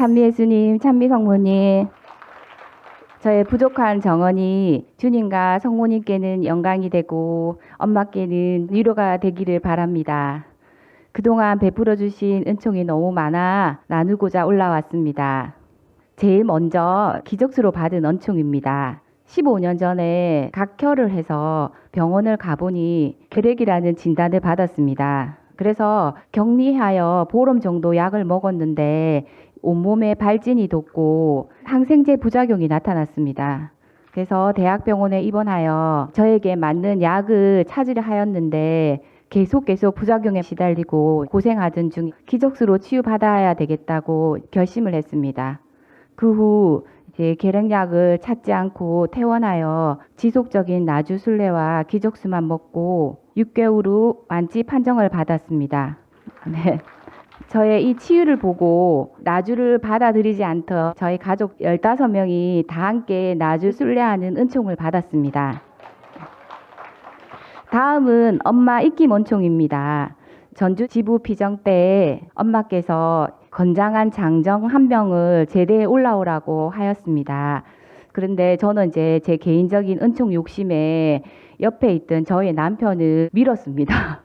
찬미 예수님, 찬미 성모님, 저의 부족한 정언이 주님과 성모님께는 영광이 되고 엄마께는 위로가 되기를 바랍니다. 그동안 베풀어 주신 은총이 너무 많아 나누고자 올라왔습니다. 제일 먼저 기적수로 받은 은총입니다. 15년 전에 각혈을 해서 병원을 가보니 결핵이라는 진단을 받았습니다. 그래서 격리하여 보름 정도 약을 먹었는데 온몸에 발진이 돋고 항생제 부작용이 나타났습니다. 그래서 대학병원에 입원하여 저에게 맞는 약을 찾으려 하였는데 계속 부작용에 시달리고 고생하던 중 기적수로 치유받아야 되겠다고 결심을 했습니다. 그 후 이제 계량약을 찾지 않고 퇴원하여 지속적인 나주순례와 기적수만 먹고 6개월 후 완치 판정을 받았습니다. 네. 저의 이 치유를 보고 나주를 받아들이지 않던 저희 가족 15명이 다 함께 나주 순례하는 은총을 받았습니다. 다음은 엄마 입김 은총입니다. 전주 지부 피정 때 엄마께서 건장한 장정 한 병을 제대에 올라오라고 하였습니다. 그런데 저는 이제 제 개인적인 은총 욕심에 옆에 있던 저희 남편을 밀었습니다.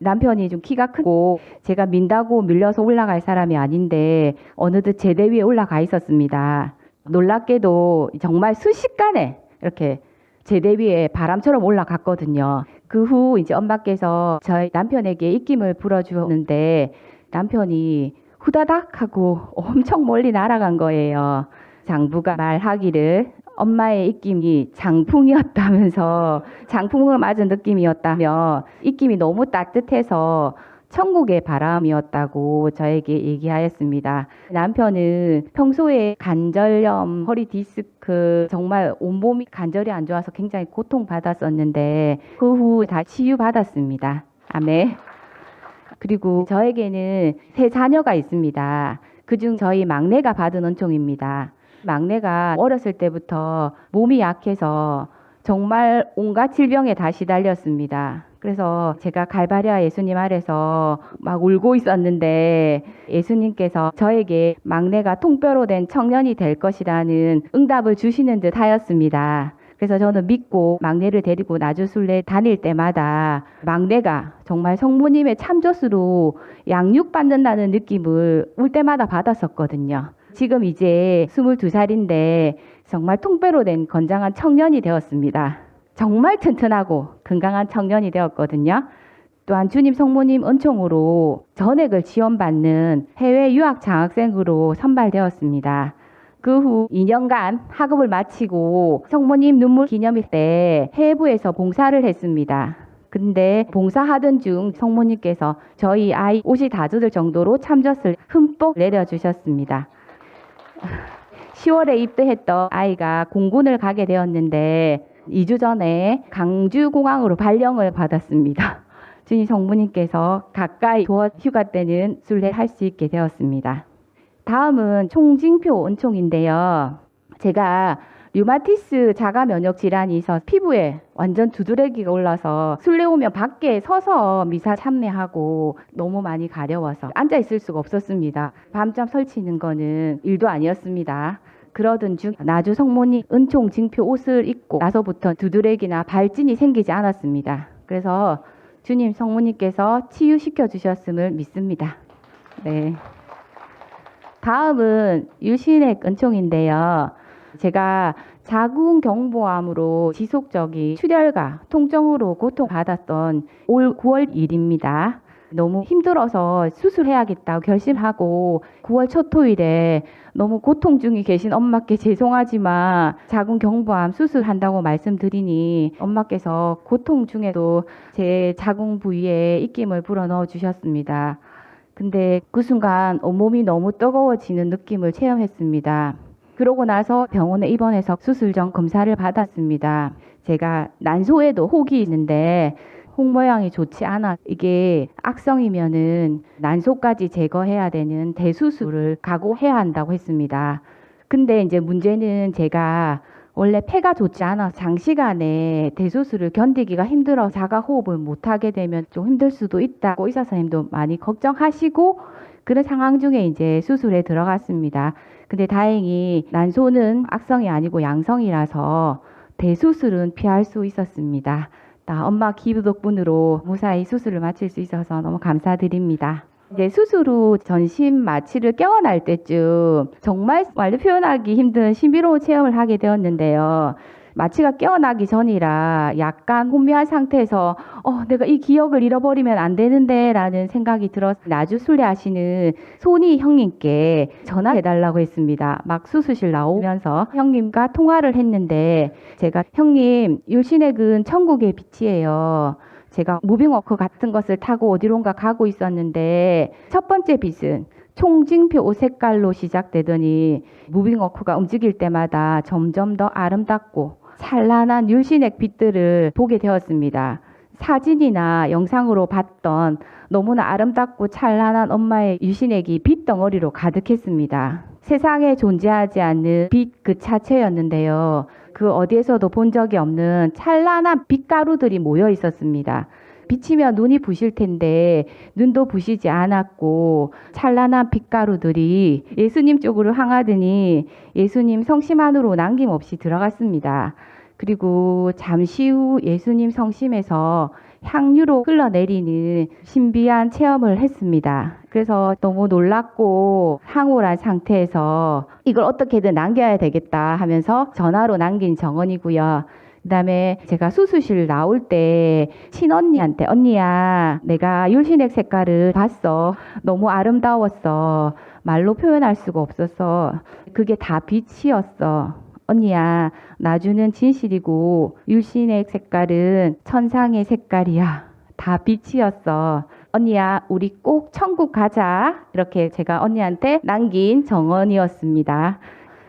남편이 좀 키가 크고 제가 민다고 밀려서 올라갈 사람이 아닌데 어느덧 제대 위에 올라가 있었습니다. 놀랍게도 정말 순식간에 이렇게 제대 위에 바람처럼 올라갔거든요. 그 후 이제 엄마께서 저희 남편에게 입김을 불어주었는데 남편이 후다닥 하고 엄청 멀리 날아간 거예요. 장부가 말하기를 엄마의 입김이 장풍이었다면서 장풍을 맞은 느낌이었다며 입김이 너무 따뜻해서 천국의 바람이었다고 저에게 얘기하였습니다. 남편은 평소에 관절염, 허리 디스크 정말 온몸이 관절이 안 좋아서 굉장히 고통받았었는데 그 후 다 치유받았습니다. 아멘. 그리고 저에게는 3 자녀가 있습니다. 그중 저희 막내가 받은 은총입니다. 막내가 어렸을 때부터 몸이 약해서 정말 온갖 질병에 다 시달렸습니다. 그래서 제가 갈바리아 예수님 아래서 막 울고 있었는데 예수님께서 저에게 막내가 통뼈로 된 청년이 될 것이라는 응답을 주시는 듯 하였습니다. 그래서 저는 믿고 막내를 데리고 나주순례 다닐 때마다 막내가 정말 성모님의 참젖으로 양육받는다는 느낌을 울 때마다 받았었거든요. 지금 이제 22살인데 정말 통뼈로 된 건장한 청년이 되었습니다. 정말 튼튼하고 건강한 청년이 되었거든요. 또한 주님 성모님 은총으로 전액을 지원받는 해외 유학 장학생으로 선발되었습니다. 그 후 2년간 학업을 마치고 성모님 눈물 기념일 때 해부에서 봉사를 했습니다. 근데 봉사하던 중 성모님께서 저희 아이 옷이 다 젖을 정도로 참젖을 흠뻑 내려주셨습니다. 10월에 입대했던 아이가 공군을 가게 되었는데 2주 전에 강주공항으로 발령을 받았습니다. 주님 성모님께서 가까이 도와 휴가 때는 순례할 수 있게 되었습니다. 다음은 총징표 은총인데요. 제가 류마티스 자가 면역 질환이 있어 피부에 완전 두드러기가 올라서 순례 오면 밖에 서서 미사 참배하고 너무 많이 가려워서 앉아 있을 수가 없었습니다. 밤잠 설치는 거는 일도 아니었습니다. 그러던 중 나주 성모님 은총 징표 옷을 입고 나서부터 두드러기나 발진이 생기지 않았습니다. 그래서 주님 성모님께서 치유시켜 주셨음을 믿습니다. 네. 다음은 유신의 은총인데요. 제가 자궁경부암으로 지속적인 출혈과 통증으로 고통받았던 올 9월 1일입니다. 너무 힘들어서 수술해야겠다고 결심하고 9월 첫 토요일에 너무 고통 중에 계신 엄마께 죄송하지만 자궁경부암 수술한다고 말씀드리니 엄마께서 고통 중에도 제 자궁 부위에 입김을 불어넣어 주셨습니다. 근데 그 순간 온몸이 너무 뜨거워지는 느낌을 체험했습니다. 그러고 나서 병원에 입원해서 수술 전 검사를 받았습니다. 제가 난소에도 혹이 있는데 혹 모양이 좋지 않아 이게 악성이면은 난소까지 제거해야 되는 대수술을 각오해야 한다고 했습니다. 근데 이제 문제는 제가 원래 폐가 좋지 않아 장시간에 대수술을 견디기가 힘들어 자가 호흡을 못하게 되면 좀 힘들 수도 있다고 의사 선생님도 많이 걱정하시고 그런 상황 중에 이제 수술에 들어갔습니다. 근데 다행히 난소는 악성이 아니고 양성이라서 대수술은 피할 수 있었습니다. 엄마 기부 덕분으로 무사히 수술을 마칠 수 있어서 너무 감사드립니다. 이제 수술 후 전신 마취를 깨어날 때쯤 정말 말로 표현하기 힘든 신비로운 체험을 하게 되었는데요. 마취가 깨어나기 전이라 약간 혼미한 상태에서 내가 이 기억을 잃어버리면 안 되는데 라는 생각이 들어서 나주 순례하시는 손희 형님께 전화해달라고 했습니다. 막 수술실 나오면서 형님과 통화를 했는데 제가 형님 율신액은 천국의 빛이에요. 제가 무빙워커 같은 것을 타고 어디론가 가고 있었는데 첫 번째 빛은 총징표 색깔로 시작되더니 무빙워커가 움직일 때마다 점점 더 아름답고 찬란한 율신액 빛들을 보게 되었습니다. 사진이나 영상으로 봤던 너무나 아름답고 찬란한 엄마의 율신액이 빛덩어리로 가득했습니다. 세상에 존재하지 않는 빛 그 자체였는데요. 그 어디에서도 본 적이 없는 찬란한 빛가루들이 모여 있었습니다. 비치면 눈이 부실 텐데 눈도 부시지 않았고 찬란한 빛가루들이 예수님 쪽으로 향하더니 예수님 성심 안으로 남김없이 들어갔습니다. 그리고 잠시 후 예수님 성심에서 향유로 흘러내리는 신비한 체험을 했습니다. 그래서 너무 놀랍고 황홀한 상태에서 이걸 어떻게든 남겨야 되겠다 하면서 전화로 남긴 정언이고요. 그다음에 제가 수술실 나올 때 친언니한테 언니야 내가 율신액 색깔을 봤어. 너무 아름다웠어. 말로 표현할 수가 없었어. 그게 다 빛이었어. 언니야 나주는 진실이고 율신액 색깔은 천상의 색깔이야. 다 빛이었어. 언니야 우리 꼭 천국 가자. 이렇게 제가 언니한테 남긴 정언이었습니다.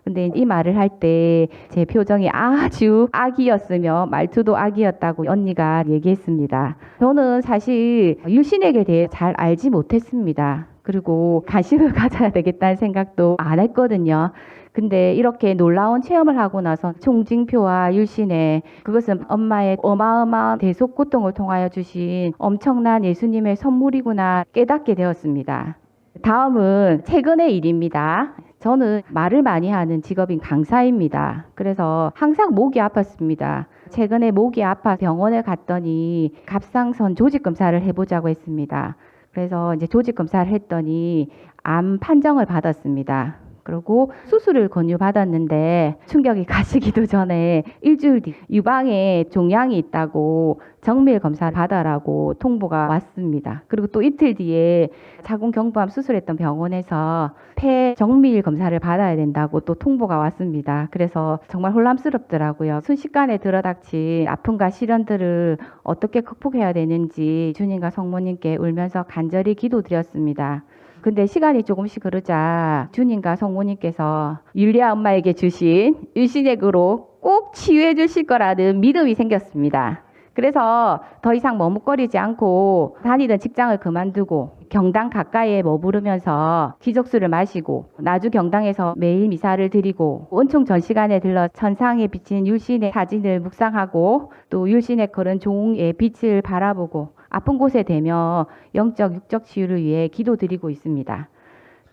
근데 이 말을 할 때 제 표정이 아주 악이었으며 말투도 악이었다고 언니가 얘기했습니다. 저는 사실 율신액에 대해 잘 알지 못했습니다. 그리고 관심을 가져야 되겠다는 생각도 안 했거든요. 근데 이렇게 놀라운 체험을 하고 나서 총징표와 율신액 그것은 엄마의 어마어마한 대속 고통을 통하여 주신 엄청난 예수님의 선물이구나 깨닫게 되었습니다. 다음은 최근의 일입니다. 저는 말을 많이 하는 직업인 강사입니다. 그래서 항상 목이 아팠습니다. 최근에 목이 아파 병원에 갔더니 갑상선 조직 검사를 해보자고 했습니다. 그래서 이제 조직 검사를 했더니 암 판정을 받았습니다. 그리고 수술을 권유받았는데 충격이 가시기도 전에 일주일 뒤 유방에 종양이 있다고 정밀 검사를 받아라고 통보가 왔습니다. 그리고 또 이틀 뒤에 자궁 경부암 수술했던 병원에서 폐 정밀 검사를 받아야 된다고 또 통보가 왔습니다. 그래서 정말 혼란스럽더라고요. 순식간에 들어닥친 아픔과 시련들을 어떻게 극복해야 되는지 주님과 성모님께 울면서 간절히 기도드렸습니다. 근데 시간이 조금씩 흐르자 주님과 성모님께서 율리아 엄마에게 주신 율신액으로 꼭 치유해 주실 거라는 믿음이 생겼습니다. 그래서 더 이상 머뭇거리지 않고 다니던 직장을 그만두고 경당 가까이에 머무르면서 기적수를 마시고 나주 경당에서 매일 미사를 드리고 온총 전시관에 들러 천상에 비친 율신의 사진을 묵상하고 또 율신에 걸은 종의 빛을 바라보고 아픈 곳에 대며 영적 육적 치유를 위해 기도드리고 있습니다.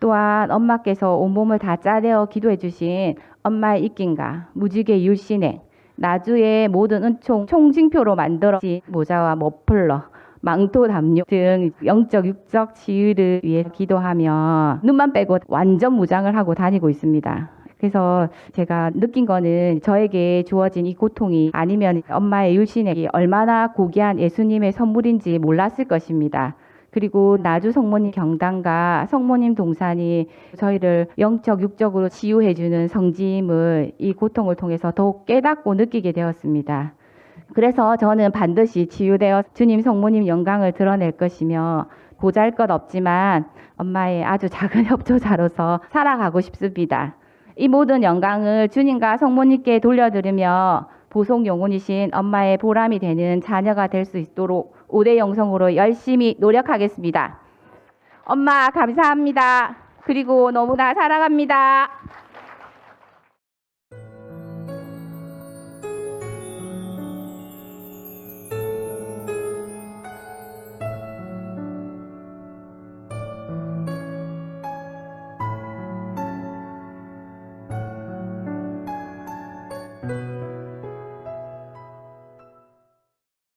또한 엄마께서 온몸을 다 짜내어 기도해 주신 엄마의 입김과 무지개 율신액 나주의 모든 은총 총징표로 만들어진 모자와 머플러 망토 담요 등 영적 육적 치유를 위해 기도하며 눈만 빼고 완전 무장을 하고 다니고 있습니다. 그래서 제가 느낀 거는 저에게 주어진 이 고통이 아니면 엄마의 율신액이 얼마나 고귀한 예수님의 선물인지 몰랐을 것입니다. 그리고 나주 성모님 경당과 성모님 동산이 저희를 영적 육적으로 치유해주는 성지임을 이 고통을 통해서 더욱 깨닫고 느끼게 되었습니다. 그래서 저는 반드시 치유되어 주님 성모님 영광을 드러낼 것이며 보잘것없지만 엄마의 아주 작은 협조자로서 살아가고 싶습니다. 이 모든 영광을 주님과 성모님께 돌려드리며 보속 영혼이신 엄마의 보람이 되는 자녀가 될 수 있도록 5대 영성으로 열심히 노력하겠습니다. 엄마 감사합니다. 그리고 너무나 사랑합니다.